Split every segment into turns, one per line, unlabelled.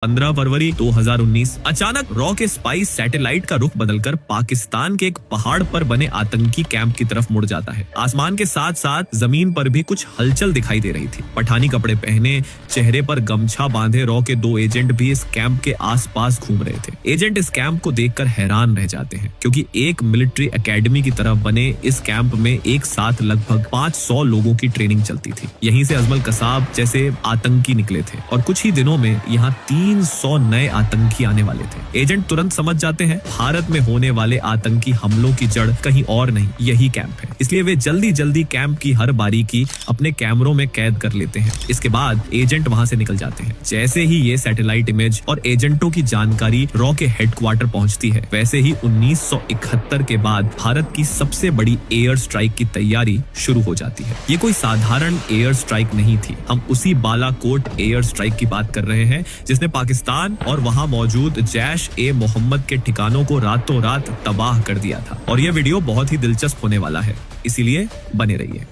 15 फरवरी 2019 अचानक रॉ के spice satellite का रुख बदलकर पाकिस्तान के एक पहाड़ पर बने आतंकी कैंप की तरफ मुड़ जाता है। आसमान के साथ साथ जमीन पर भी कुछ हलचल दिखाई दे रही थी। पठानी कपड़े पहने, चेहरे पर गमछा बांधे रॉ के 2 एजेंट भी इस कैंप के आसपास घूम रहे थे। एजेंट इस कैंप को देखकर हैरान रह जाते हैं, क्योंकि एक मिलिट्री एकेडमी की तरफ बने इस कैंप में एक साथ लगभग 500 लोगों की ट्रेनिंग चलती थी। यहीं से अजमल कसाब जैसे आतंकी निकले थे और कुछ ही दिनों में यहाँ 300 नए आतंकी आने वाले थे। एजेंट तुरंत समझ जाते हैं भारत में होने वाले आतंकी हमलों की जड़ कहीं और नहीं, यही कैंप है। इसलिए वे जल्दी जल्दी कैंप की हर बारीकी अपने कैमरों में कैद कर लेते हैं। इसके बाद एजेंट वहां से निकल जाते हैं। जैसे ही ये सैटेलाइट इमेज और एजेंटों की जानकारी रॉ के हेडक्वार्टर पहुंचती है, वैसे ही 1971 के बाद भारत की सबसे बड़ी एयर स्ट्राइक की तैयारी शुरू हो जाती है। ये कोई साधारण एयर स्ट्राइक नहीं थी। हम उसी बालाकोट एयर स्ट्राइक की बात कर रहे हैं जिसने पाकिस्तान और वहां मौजूद जैश-ए-मोहम्मद के ठिकानों को रातों रात तबाह कर दिया था। और यह वीडियो बहुत ही दिलचस्प होने वाला है, इसीलिए बने रहिए।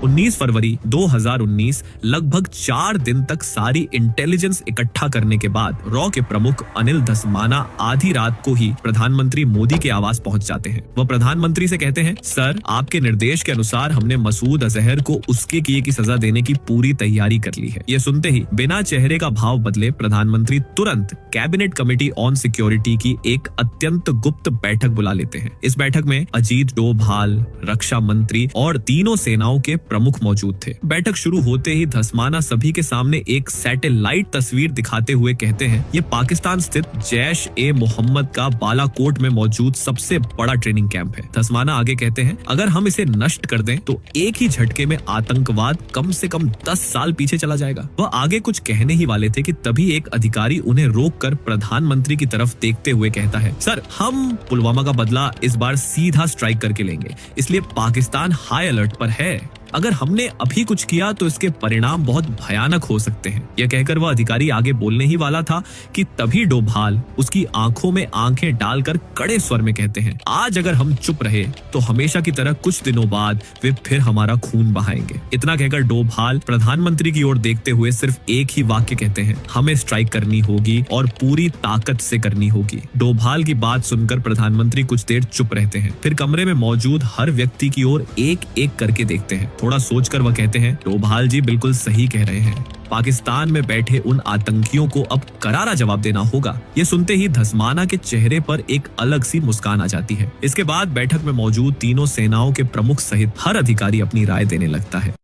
उन्नीस फरवरी 2019 लगभग 4 दिन तक सारी इंटेलिजेंस इकट्ठा करने के बाद रॉ के प्रमुख अनिल धस्माना आधी रात को ही प्रधानमंत्री मोदी के आवास पहुंच जाते हैं। वह प्रधानमंत्री से कहते हैं, सर, आपके निर्देश के अनुसार हमने मसूद अजहर को उसके किए की सजा देने की पूरी तैयारी कर ली है। यह सुनते ही बिना चेहरे का भाव बदले प्रधानमंत्री तुरंत कैबिनेट कमेटी ऑन सिक्योरिटी की एक अत्यंत गुप्त बैठक बुला लेते हैं। इस बैठक में अजीत डोभाल, रक्षा मंत्री और तीनों सेनाओं के प्रमुख मौजूद थे। बैठक शुरू होते ही धस्माना सभी के सामने एक सैटेलाइट तस्वीर दिखाते हुए कहते हैं, ये पाकिस्तान स्थित जैश-ए-मोहम्मद का बालाकोट में मौजूद सबसे बड़ा ट्रेनिंग कैंप है। धस्माना आगे कहते हैं, अगर हम इसे नष्ट कर दें तो एक ही झटके में आतंकवाद कम से कम 10 साल पीछे चला जाएगा। वह आगे कुछ कहने ही वाले थे कि तभी एक अधिकारी उन्हें रोककर प्रधानमंत्री की तरफ देखते हुए कहता है, सर, हम पुलवामा का बदला इस बार सीधा स्ट्राइक करके लेंगे, इसलिए पाकिस्तान हाई अलर्ट पर है। अगर हमने अभी कुछ किया तो इसके परिणाम बहुत भयानक हो सकते हैं। यह कहकर वह अधिकारी आगे बोलने ही वाला था कि तभी डोभाल उसकी आंखों में आंखें डालकर कड़े स्वर में कहते हैं, आज अगर हम चुप रहे तो हमेशा की तरह कुछ दिनों बाद वे फिर हमारा खून बहाएंगे। इतना कहकर डोभाल प्रधानमंत्री की ओर देखते हुए सिर्फ एक ही वाक्य कहते हैं, हमें स्ट्राइक करनी होगी और पूरी ताकत से करनी होगी। डोभाल की बात सुनकर प्रधानमंत्री कुछ देर चुप रहते हैं, फिर कमरे में मौजूद हर व्यक्ति की ओर एक एक करके देखते हैं। थोड़ा सोचकर वह कहते हैं, डोभाल जी बिल्कुल सही कह रहे हैं, पाकिस्तान में बैठे उन आतंकियों को अब करारा जवाब देना होगा। ये सुनते ही धस्माना के चेहरे पर एक अलग सी मुस्कान आ जाती है। इसके बाद बैठक में मौजूद तीनों सेनाओं के प्रमुख सहित हर अधिकारी अपनी राय देने लगता है।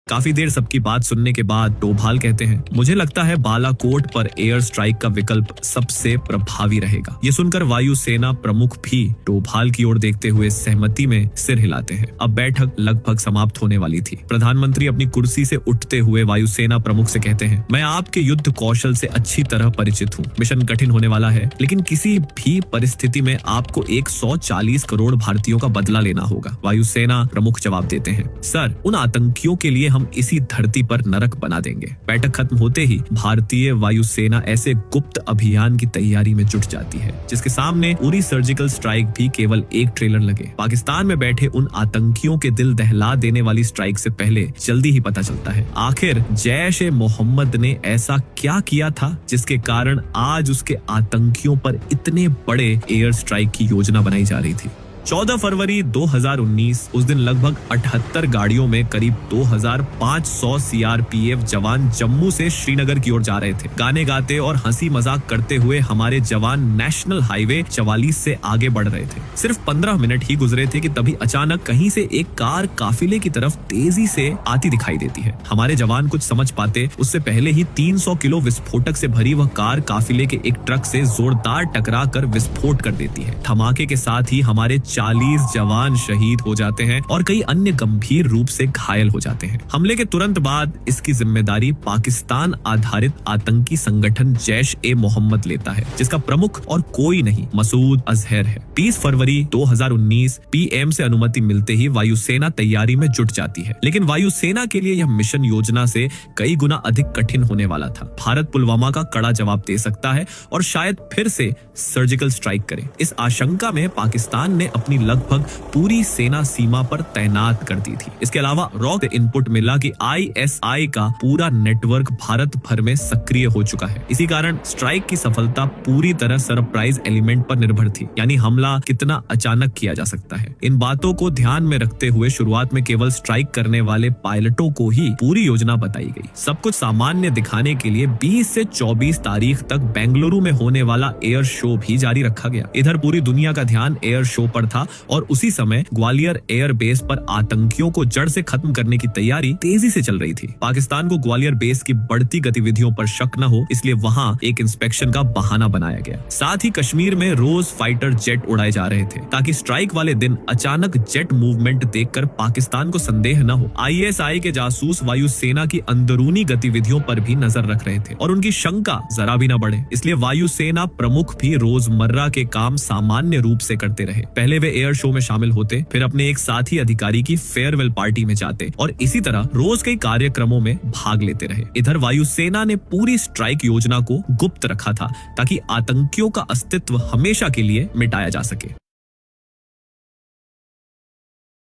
काफी देर सबकी बात सुनने के बाद डोभाल कहते हैं, मुझे लगता है बालाकोट पर एयर स्ट्राइक का विकल्प सबसे प्रभावी रहेगा। ये सुनकर वायुसेना प्रमुख भी डोभाल की ओर देखते हुए सहमति में सिर हिलाते हैं। अब बैठक लगभग समाप्त होने वाली थी। प्रधानमंत्री अपनी कुर्सी से उठते हुए वायुसेना प्रमुख से कहते हैं, मैं आपके युद्ध कौशल से अच्छी तरह परिचित हूँ। मिशन कठिन होने वाला है, लेकिन किसी भी परिस्थिति में आपको 140 करोड़ भारतीयों का बदला लेना होगा। वायुसेना प्रमुख जवाब देते हैं, सर, उन आतंकियों के लिए हम इसी धरती पर नरक बना देंगे। बैठक खत्म होते ही भारतीय वायुसेना ऐसे गुप्त अभियान की तैयारी में जुट जाती है जिसके सामने उरी सर्जिकल स्ट्राइक भी केवल एक ट्रेलर लगे। पाकिस्तान में बैठे उन आतंकियों के दिल दहला देने वाली स्ट्राइक से पहले जल्दी ही पता चलता है आखिर जैश-ए-मोहम्मद ने ऐसा क्या किया था जिसके कारण आज उसके आतंकियों पर इतने बड़े एयर स्ट्राइक की योजना बनाई जा रही थी। 14 फरवरी 2019 उस दिन लगभग 78 गाड़ियों में करीब 2500 सीआरपीएफ जवान जम्मू से श्रीनगर की ओर जा रहे थे। गाने गाते और हंसी मजाक करते हुए हमारे जवान नेशनल हाईवे 44 से आगे बढ़ रहे थे। सिर्फ 15 मिनट ही गुजरे थे कि तभी अचानक कहीं से एक कार काफिले की तरफ तेजी से आती दिखाई देती है। हमारे जवान कुछ समझ पाते उससे पहले ही 300 किलो विस्फोटक से भरी वह कार काफिले के एक ट्रक से जोरदार टकरा कर विस्फोट कर देती है। धमाके के साथ ही हमारे 40 जवान शहीद हो जाते हैं और कई अन्य गंभीर रूप से घायल हो जाते हैं। हमले के तुरंत बाद इसकी जिम्मेदारी पाकिस्तान आधारित आतंकी संगठन जैश-ए-मोहम्मद लेता है, जिसका प्रमुख और कोई नहीं मसूद अजहर है। 30 फरवरी 2019 पीएम से अनुमति मिलते ही वायुसेना तैयारी में जुट जाती है, लेकिन वायुसेना के लिए यह मिशन योजना से कई गुना अधिक कठिन होने वाला था। भारत पुलवामा का कड़ा जवाब दे सकता है और शायद फिर से सर्जिकल स्ट्राइक करे। इस आशंका में पाकिस्तान ने अपनी लगभग पूरी सेना सीमा पर तैनात कर दी थी। इसके अलावा रॉ से इनपुट मिला कि आईएसआई का पूरा नेटवर्क भारत भर में सक्रिय हो चुका है। इसी कारण स्ट्राइक की सफलता पूरी तरह सरप्राइज एलिमेंट पर निर्भर थी, यानी हमला कितना अचानक किया जा सकता है। इन बातों को ध्यान में रखते हुए शुरुआत में केवल स्ट्राइक करने वाले पायलटों को ही पूरी योजना बताई गई। सब कुछ सामान्य दिखाने के लिए 20 से 24 तारीख तक बेंगलुरु में होने वाला एयर शो भी जारी रखा गया। इधर पूरी दुनिया का ध्यान एयर शो पर था और उसी समय ग्वालियर एयर बेस पर आतंकियों को जड़ से खत्म करने की तैयारी तेजी से चल रही थी। पाकिस्तान को ग्वालियर बेस की बढ़ती गतिविधियों पर शक न हो, इसलिए वहां एक इंस्पेक्शन का बहाना बनाया गया। साथ ही कश्मीर में रोज फाइटर जेट उड़ाए जा रहे थे ताकि स्ट्राइक वाले दिन अचानक जेट मूवमेंट देखकर पाकिस्तान को संदेह न हो। आईएसआई के जासूस वायुसेना की अंदरूनी गतिविधियों पर भी नजर रख रहे थे और उनकी शंका जरा भी न बढ़े, इसलिए वायुसेना प्रमुख भी रोजमर्रा के काम सामान्य रूप से करते रहे। पहले वे एयर शो में शामिल होते, फिर अपने एक साथी अधिकारी की फेयरवेल पार्टी में जाते और इसी तरह रोज कई कार्यक्रमों में भाग लेते रहे। इधर वायुसेना ने पूरी स्ट्राइक योजना को गुप्त रखा था ताकि आतंकियों का अस्तित्व हमेशा के लिए मिटाया जा सके।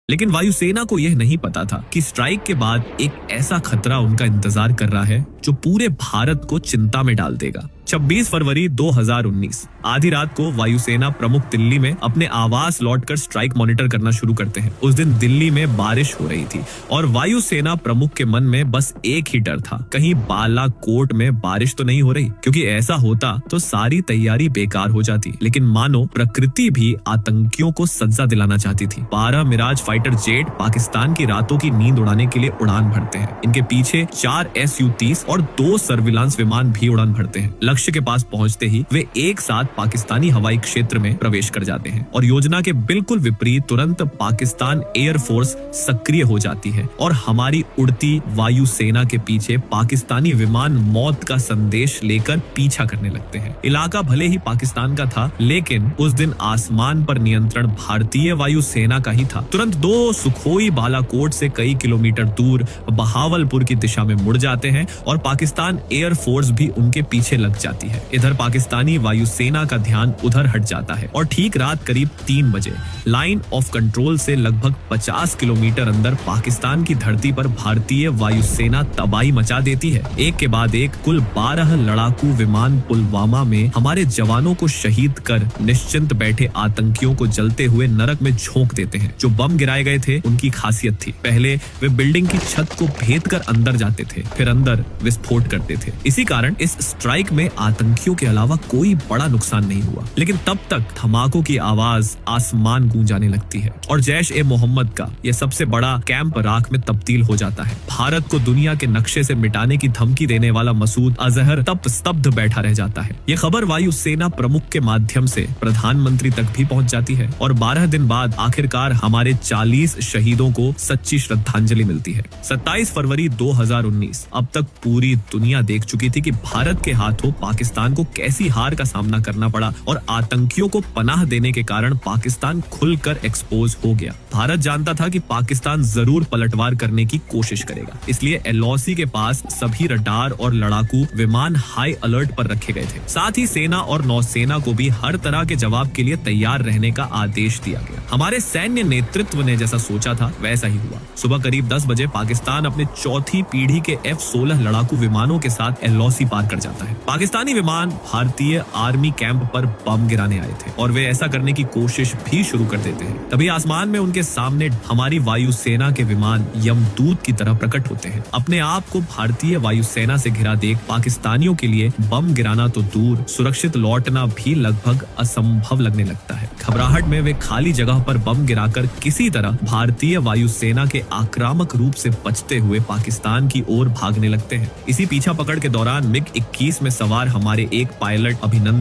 लेकिन वायुसेना को यह नहीं पता था कि स्ट्राइक के बाद एक ऐसा खतरा उनका इंतजार कर रहा है जो पूरे भारत को चिंता में डाल देगा। 26 फरवरी 2019 आधी रात को वायुसेना प्रमुख दिल्ली में अपने आवास लौटकर स्ट्राइक मॉनिटर करना शुरू करते हैं। उस दिन दिल्ली में बारिश हो रही थी और वायुसेना प्रमुख के मन में बस एक ही डर था, कहीं बालाकोट में बारिश तो नहीं हो रही, क्योंकि ऐसा होता तो सारी तैयारी बेकार हो जाती। लेकिन मानो प्रकृति भी आतंकियों को सजा दिलाना चाहती थी। 12 मिराज फाइटर जेट पाकिस्तान की रातों की नींद उड़ाने के लिए उड़ान भरते हैं। इनके पीछे 4 Su-30 और 2 सर्विलांस विमान भी उड़ान भरते हैं। लक्ष्य के पास पहुंचते ही वे एक साथ पाकिस्तानी हवाई क्षेत्र में प्रवेश कर जाते हैं और योजना के बिल्कुल विपरीत तुरंत पाकिस्तान एयरफोर्स सक्रिय हो जाती है और हमारी उड़ती वायुसेना के पीछे पाकिस्तानी विमान मौत का संदेश लेकर पीछा करने लगते हैं। इलाका भले ही पाकिस्तान का था, लेकिन उस दिन आसमान पर नियंत्रण भारतीय वायुसेना का ही था। तुरंत 2 सुखोई बालाकोट से कई किलोमीटर दूर बहावलपुर की दिशा में मुड़ जाते हैं और पाकिस्तान एयरफोर्स भी उनके पीछे लग जाती है। इधर पाकिस्तानी वायुसेना का ध्यान उधर हट जाता है और ठीक रात करीब 3 बजे लाइन ऑफ कंट्रोल से लगभग 50 किलोमीटर अंदर पाकिस्तान की धरती पर भारतीय वायुसेना तबाही मचा देती है। एक के बाद एक कुल 12 लड़ाकू विमान पुलवामा में हमारे जवानों को शहीद कर निश्चिंत बैठे आतंकियों को जलते हुए नरक में झोंक देते हैं। जो बम गिराए गए थे उनकी खासियत थी, पहले वे बिल्डिंग की छत को भेद कर अंदर जाते थे, फिर अंदर विस्फोट करते थे। इसी कारण इस स्ट्राइक में आतंकियों के अलावा कोई बड़ा नुकसान नहीं हुआ। लेकिन तब तक धमाकों की आवाज आसमान गूंजाने लगती है और जैश-ए-मोहम्मद का यह सबसे बड़ा कैंप राख में तब्दील हो जाता है। भारत को दुनिया के नक्शे से मिटाने की धमकी देने वाला मसूद अजहर तब स्तब्ध बैठा रह जाता है। यह खबर वायुसेना प्रमुख के माध्यम से प्रधानमंत्री तक भी पहुंच जाती है और 12 दिन बाद आखिरकार हमारे 40 शहीदों को सच्ची श्रद्धांजलि मिलती है। 27 फरवरी 2019 अब तक पूरी दुनिया देख चुकी थी कि भारत के हाथों पाकिस्तान को कैसी हार का सामना करना पड़ा और आतंकियों को पनाह देने के कारण पाकिस्तान खुलकर एक्सपोज हो गया। भारत जानता था कि पाकिस्तान जरूर पलटवार करने की कोशिश करेगा, इसलिए LOC के पास सभी रडार और लड़ाकू विमान हाई अलर्ट पर रखे गए थे। साथ ही सेना और नौसेना को भी हर तरह के जवाब के लिए तैयार रहने का आदेश दिया गया। हमारे सैन्य नेतृत्व ने जैसा सोचा था वैसा ही हुआ। सुबह करीब 10 बजे पाकिस्तान अपने चौथी पीढ़ी के F-16 लड़ाकू विमानों के साथ LOC पार कर जाता है। पाकिस्तानी विमान भारतीय आर्मी कैंप पर बम गिराने आए थे और वे ऐसा करने की कोशिश भी शुरू कर देते हैं। तभी आसमान में उनके सामने हमारी वायुसेना के विमान यमदूत की तरह प्रकट होते हैं। अपने आप को भारतीय वायुसेना से घिरा देख पाकिस्तानियों के लिए बम गिराना तो दूर, सुरक्षित लौटना भी लगभग असंभव लगने लगता है। घबराहट में वे खाली जगह पर बम गिराकर किसी तरह भारतीय वायुसेना के आक्रामक रूप से बचते हुए पाकिस्तान की ओर भागने लगते हैं। इसी पीछा पकड़ के दौरान MiG-21 में सवार हमारे एक पायलट अभिनंदन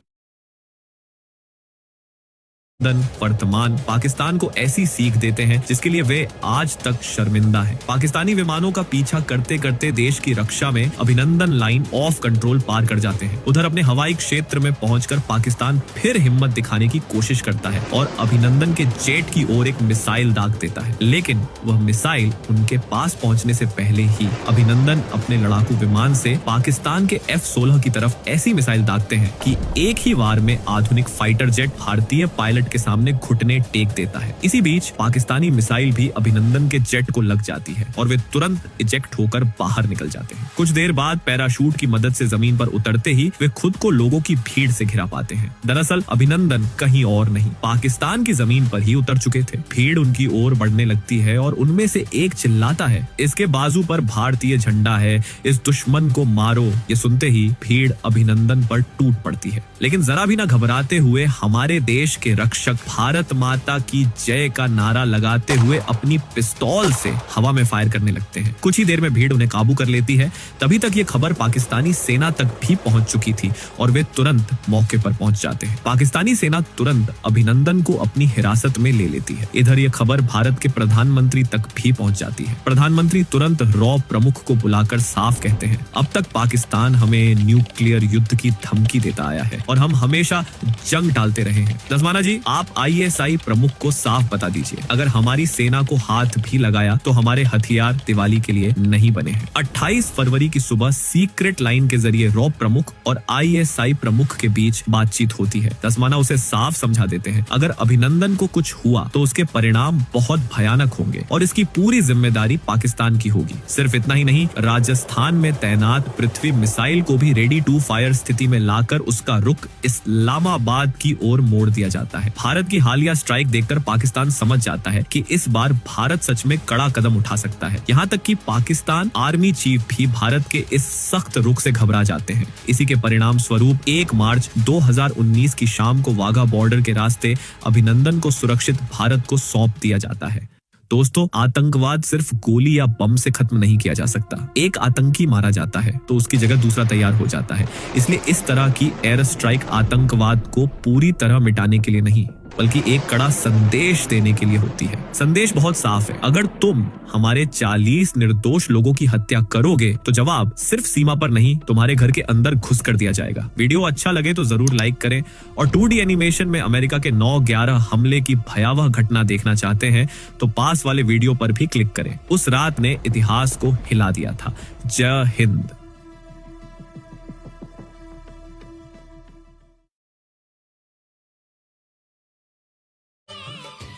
वर्तमान पाकिस्तान को ऐसी सीख देते हैं जिसके लिए वे आज तक शर्मिंदा हैं। पाकिस्तानी विमानों का पीछा करते करते देश की रक्षा में अभिनंदन लाइन ऑफ कंट्रोल पार कर जाते हैं। उधर अपने हवाई क्षेत्र में पहुंचकर पाकिस्तान फिर हिम्मत दिखाने की कोशिश करता है और अभिनंदन के जेट की ओर एक मिसाइल दाग देता है, लेकिन वह मिसाइल उनके पास पहुंचने से पहले ही अभिनंदन अपने लड़ाकू विमान से पाकिस्तान के F-16 की तरफ ऐसी मिसाइल दागते हैं कि एक ही वार में आधुनिक फाइटर जेट भारतीय पायलट के सामने घुटने टेक देता है। इसी बीच पाकिस्तानी मिसाइल भी अभिनंदन के जेट को लग जाती है और वे तुरंत इजेक्ट होकर बाहर निकल जाते हैं। कुछ देर बाद पैराशूट की मदद से जमीन पर उतरते ही वे खुद को लोगों की भीड़ से घिरा पाते हैं। दरअसल अभिनंदन कहीं और नहीं, पाकिस्तान की जमीन पर ही उतर चुके थे। भीड़ उनकी ओर बढ़ने लगती है और उनमें से एक चिल्लाता है, इसके बाजू पर भारतीय झंडा है, इस दुश्मन को मारो। ये सुनते ही भीड़ अभिनंदन पर टूट पड़ती है, लेकिन जरा भी न घबराते हुए हमारे देश के रक्षक भारत माता की जय का नारा लगाते हुए अपनी पिस्तौल से हवा में फायर करने लगते हैं। कुछ ही देर में भीड़ उन्हें काबू कर लेती है। तभी तक ये खबर पाकिस्तानी सेना तक भी पहुंच चुकी थी और वे तुरंत मौके पर पहुंच जाते हैं। पाकिस्तानी सेना तुरंत अभिनंदन को अपनी हिरासत में ले लेती है। इधर ये खबर भारत के प्रधानमंत्री तक भी पहुंच जाती है। प्रधानमंत्री तुरंत रॉ प्रमुख को बुलाकर साफ कहते हैं, अब तक पाकिस्तान हमें न्यूक्लियर युद्ध की धमकी देता आया है और हम हमेशा जंग टालते रहे हैं। दसमाना जी, आप ISI प्रमुख को साफ बता दीजिए, अगर हमारी सेना को हाथ भी लगाया तो हमारे हथियार दिवाली के लिए नहीं बने हैं। 28 फरवरी की सुबह सीक्रेट लाइन के जरिए रॉ प्रमुख और ISI प्रमुख के बीच बातचीत होती है। दसमाना उसे साफ समझा देते हैं, अगर अभिनंदन को कुछ हुआ तो उसके परिणाम बहुत भयानक होंगे और इसकी पूरी जिम्मेदारी पाकिस्तान की होगी। सिर्फ इतना ही नहीं, राजस्थान में तैनात पृथ्वी मिसाइल को भी रेडी टू फायर स्थिति में लाकर उसका रुख इस्लामाबाद की ओर मोड़ दिया जाता है। भारत की हालिया स्ट्राइक देखकर पाकिस्तान समझ जाता है कि इस बार भारत सच में कड़ा कदम उठा सकता है। यहाँ तक कि पाकिस्तान आर्मी चीफ भी भारत के इस सख्त रुख से घबरा जाते हैं। इसी के परिणाम स्वरूप 1 मार्च 2019 की शाम को वाघा बॉर्डर के रास्ते अभिनंदन को सुरक्षित भारत को सौंप दिया जाता है। दोस्तों, आतंकवाद सिर्फ गोली या बम से खत्म नहीं किया जा सकता। एक आतंकी मारा जाता है तो उसकी जगह दूसरा तैयार हो जाता है। इसलिए इस तरह की एयर स्ट्राइक आतंकवाद को पूरी तरह मिटाने के लिए नहीं, बल्कि एक कड़ा संदेश देने के लिए होती है। संदेश बहुत साफ है, अगर तुम हमारे 40 निर्दोष लोगों की हत्या करोगे तो जवाब सिर्फ सीमा पर नहीं, तुम्हारे घर के अंदर घुस कर दिया जाएगा। वीडियो अच्छा लगे तो जरूर लाइक करें और 2D एनिमेशन में अमेरिका के 9/11 हमले की भयावह घटना देखना चाहते हैं तो पास वाले वीडियो पर भी क्लिक करें। उस रात ने इतिहास को हिला दिया था। जय हिंद।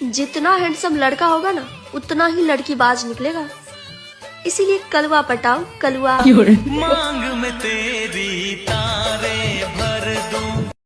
जितना हैंडसम लड़का होगा ना, उतना ही लड़की बाज निकलेगा। इसीलिए कलवा पटाओ, कलवा।
मांग में तेरी तारे